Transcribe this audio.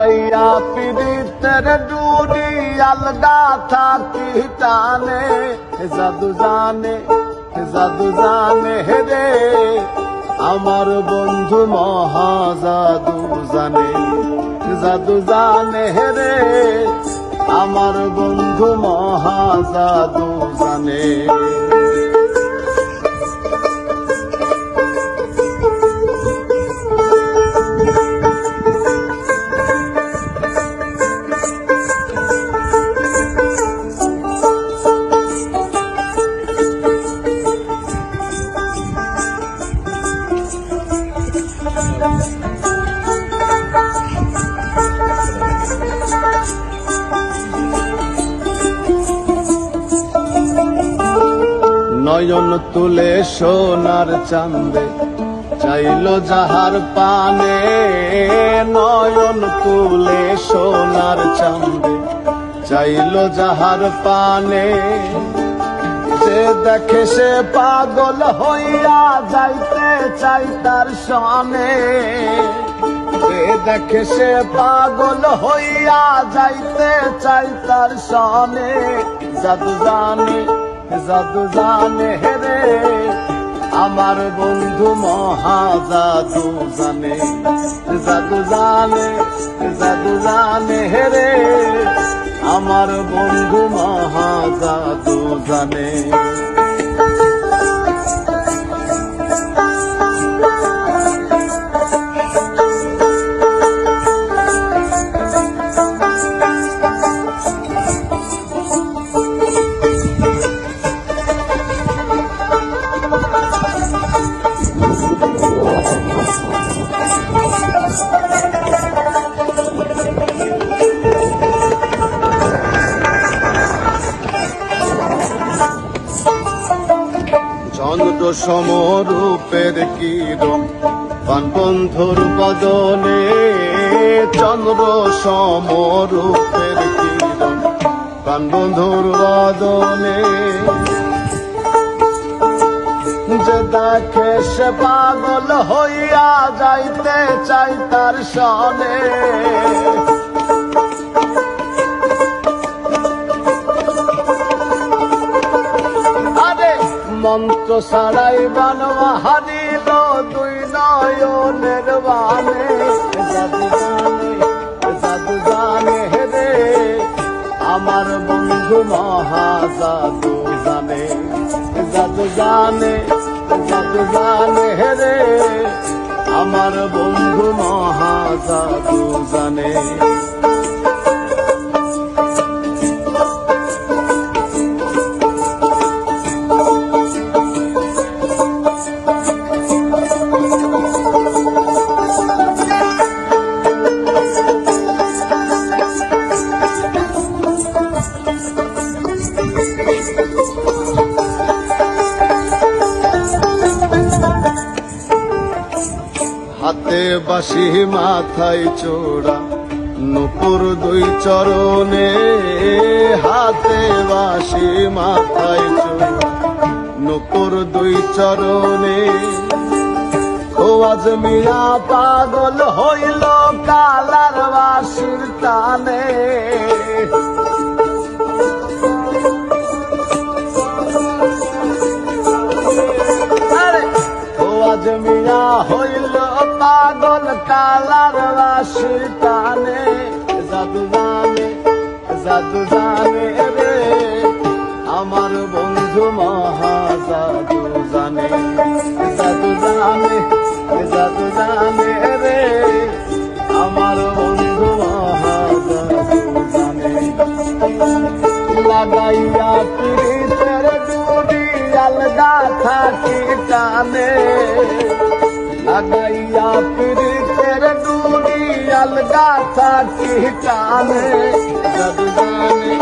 পীড়িতের ডুরি আলগা থাকি টানে জাদু জানে রে আমার বন্ধু মহা জাদু জানে রে আমার বন্ধু মহা জাদু জানে। নয়ন তুলে সোনার চাঁদে চাইলো যাহার পানে, নয়ন তুলে সোনার চাঁদে চাইলো যাহার পানে, যে দেখে সে পাগল হইয়া যাইতে চাই তার সনে, যে দেখে সে পাগল হইয়া যাইতে চাই তার সনে। জাদু জানে রে আমার বন্ধু মহা জাদু জানে রে আমার বন্ধু মহা জাদু জানে। চন্দ্র সমরূপের কিরণ পান বন্ধুর বদনে, চন্দ্র সমরূপের কিরণ পান বন্ধুর বদনে, যে দেখে সে পাগল হইয়া যাইতে চাই তার সনে, মন্ত্র ছাড়াই বানোয়া হারিল দুই নয়নের বানে। জাদু জানে রে আমার বন্ধু মহা জাদু জানে রে আমার বন্ধু মহা জাদু জানে। হাতে বাঁশি মাথায় চোরা নূপুর দুই চরণে, হাতে বাঁশি মাথায় চোরা নূপুর দুই চরণে, খোয়াজ মিয়া পাগল হইল কালার বাঁশির টানে, খোয়াজ মিয়া হইল পাগল কালার বাঁশির টানে। জাদু জানে রে আমার বন্ধু মহা জাদু জানে রে আমার বন্ধু মহা জাদু জানে। লাগাইয়া পীড়িতের ডুরি আলগা থাকি টানে, লাগাইয়া পীড়িতের ডুরি আলগা থাকি টানে। জাদু জানে